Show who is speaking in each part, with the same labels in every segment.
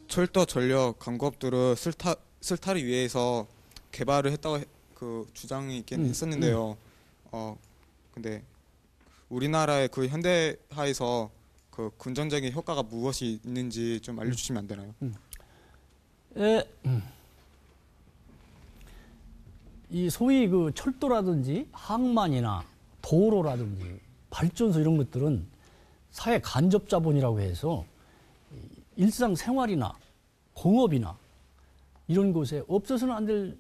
Speaker 1: 철도 전력 강국들은 슬타를 위해서 개발을 했다고 그 주장이 있긴 했었는데요. 근데 우리나라의 그 현대화에서 그 긍정적인 효과가 무엇이 있는지 좀 알려주시면 안 되나요?
Speaker 2: 이 소위 그 철도라든지 항만이나 도로라든지 발전소 이런 것들은 사회 간접 자본이라고 해서 일상생활이나 공업이나 이런 곳에 없어서는 안 될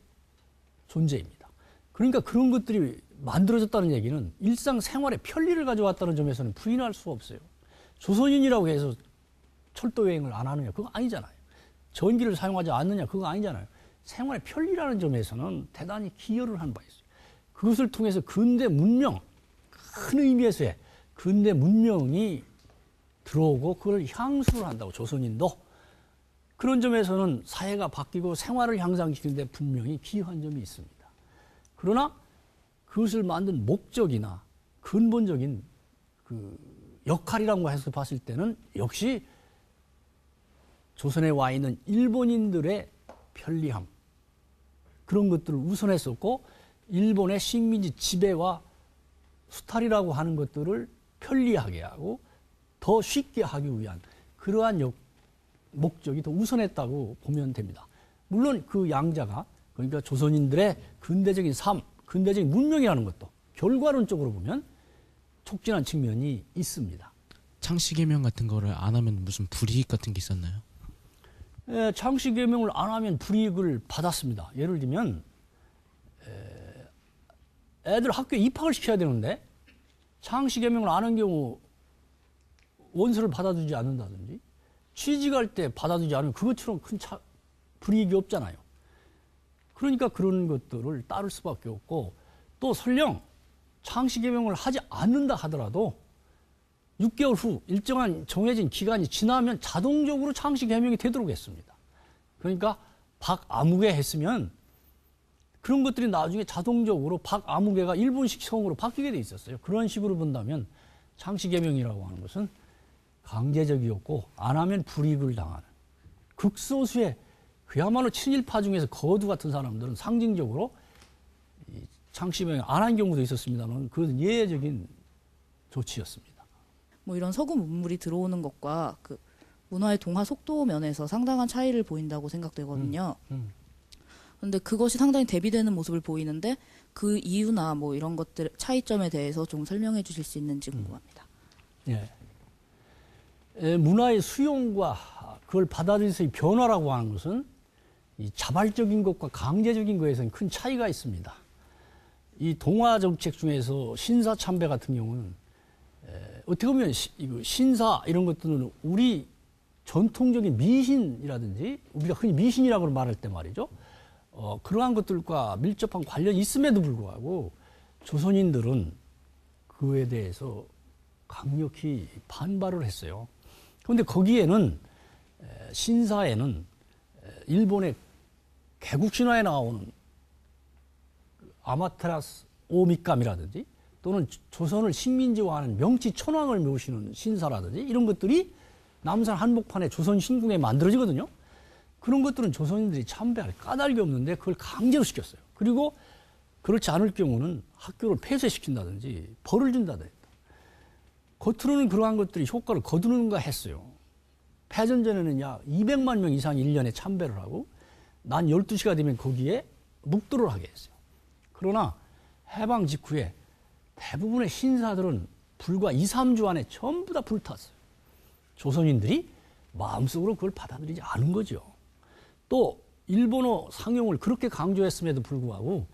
Speaker 2: 존재입니다. 그러니까 그런 것들이 만들어졌다는 얘기는 일상생활에 편리를 가져왔다는 점에서는 부인할 수 없어요. 조선인이라고 해서 철도 여행을 안 하느냐, 그거 아니잖아요. 전기를 사용하지 않느냐, 그거 아니잖아요. 생활의 편리라는 점에서는 대단히 기여를 한 바 있어요. 그것을 통해서 근대 문명, 큰 의미에서의 근대 문명이 들어오고 그걸 향수를 한다고, 조선인도. 그런 점에서는 사회가 바뀌고 생활을 향상시키는 데 분명히 기여한 점이 있습니다. 그러나 그것을 만든 목적이나 근본적인 그 역할이라고 해서 봤을 때는 역시 조선에 와 있는 일본인들의 편리함, 그런 것들을 우선했었고, 일본의 식민지 지배와 수탈이라고 하는 것들을 편리하게 하고 더 쉽게 하기 위한 그러한 목적이 더 우선했다고 보면 됩니다. 물론 그 양자가, 그러니까 조선인들의 근대적인 삶, 근대적인 문명이라는 것도 결과론적으로 보면 촉진한 측면이 있습니다.
Speaker 3: 창씨개명 같은 거를 안 하면 무슨 불이익 같은 게 있었나요?
Speaker 2: 창씨개명을 안 하면 불이익을 받았습니다. 예를 들면 애들 학교에 입학을 시켜야 되는데 창씨개명을 안 한 경우 원서를 받아주지 않는다든지, 취직할 때 받아주지 않으면 그것처럼 큰 불이익이 없잖아요. 그러니까 그런 것들을 따를 수밖에 없고, 또 설령 창씨개명을 하지 않는다 하더라도 6개월 후 일정한 정해진 기간이 지나면 자동적으로 창씨개명이 되도록 했습니다. 그러니까 박아무개 했으면 그런 것들이 나중에 자동적으로 박아무개가 일본식 성으로 바뀌게 돼 있었어요. 그런 식으로 본다면 창씨개명이라고 하는 것은 강제적이었고 안 하면 불이익을 당하는, 극소수의 그야말로 친일파 중에서 거두 같은 사람들은 상징적으로 창씨개명 안 한 경우도 있었습니다만 그것은 예외적인 조치였습니다.
Speaker 4: 뭐 이런 서구 문물이 들어오는 것과 그 문화의 동화 속도 면에서 상당한 차이를 보인다고 생각되거든요. 그런데 그것이 상당히 대비되는 모습을 보이는데 그 이유나 뭐 이런 것들 차이점에 대해서 좀 설명해 주실 수 있는지 궁금합니다.
Speaker 2: 예. 문화의 수용과 그걸 받아들여서의 변화라고 하는 것은 이 자발적인 것과 강제적인 것에서는 큰 차이가 있습니다. 이 동화 정책 중에서 신사참배 같은 경우는 어떻게 보면 신사 이런 것들은 우리 전통적인 미신이라든지 우리가 흔히 미신이라고 말할 때 말이죠. 그러한 것들과 밀접한 관련이 있음에도 불구하고 조선인들은 그에 대해서 강력히 반발을 했어요. 그런데 거기에는 신사에는 일본의 개국신화에 나오는 아마테라스 오미감이라든지 또는 조선을 식민지화하는 명치 천황을 모시는 신사라든지 이런 것들이 남산 한복판에 조선 신궁에 만들어지거든요. 그런 것들은 조선인들이 참배할 까닭이 없는데 그걸 강제로 시켰어요. 그리고 그렇지 않을 경우는 학교를 폐쇄시킨다든지 벌을 준다든지. 겉으로는 그러한 것들이 효과를 거두는가 했어요. 패전 전에는 약 200만 명 이상이 1년에 참배를 하고 낮 12시가 되면 거기에 묵도를 하게 했어요. 그러나 해방 직후에 대부분의 신사들은 불과 2, 3주 안에 전부 다 불탔어요. 조선인들이 마음속으로 그걸 받아들이지 않은 거죠. 또 일본어 상용을 그렇게 강조했음에도 불구하고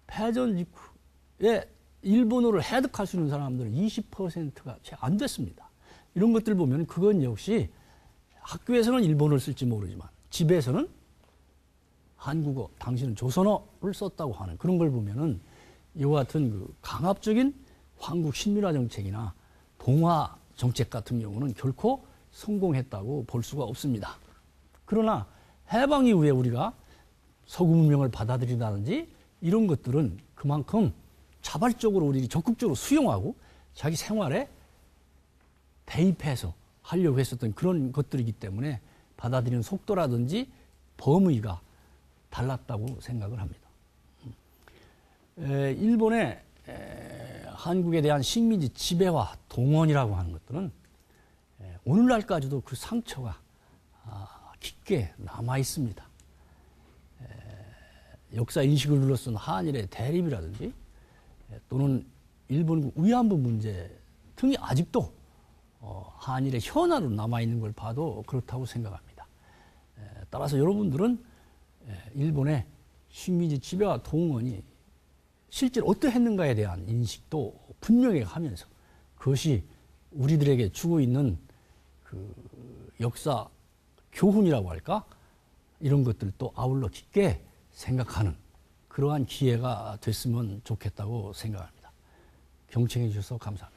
Speaker 2: 패전 직후에 일본어를 해득할 수 있는 사람들은 20%가 채 안 됐습니다. 이런 것들 보면 그건 역시 학교에서는 일본어를 쓸지 모르지만 집에서는 한국어, 당신은 조선어를 썼다고 하는 그런 걸 보면은 이와 같은 그 강압적인 황국 신민화 정책이나 동화 정책 같은 경우는 결코 성공했다고 볼 수가 없습니다. 그러나 해방 이후에 우리가 서구 문명을 받아들인다든지 이런 것들은 그만큼 자발적으로 우리 적극적으로 수용하고 자기 생활에 대입해서 하려고 했었던 그런 것들이기 때문에 받아들이는 속도라든지 범위가 달랐다고 생각을 합니다. 일본의 한국에 대한 식민지 지배와 동원이라고 하는 것들은 오늘날까지도 그 상처가 깊게 남아 있습니다. 역사 인식을 둘러쓴 한일의 대립이라든지 또는 일본 위안부 문제 등이 아직도 한일의 현안으로 남아 있는 걸 봐도 그렇다고 생각합니다. 따라서 여러분들은 일본의 식민지 지배와 동원이 실제로 어떠했는가에 대한 인식도 분명히 하면서 그것이 우리들에게 주고 있는 그 역사 교훈이라고 할까? 이런 것들도 아울러 깊게 생각하는 그러한 기회가 됐으면 좋겠다고 생각합니다. 경청해 주셔서 감사합니다.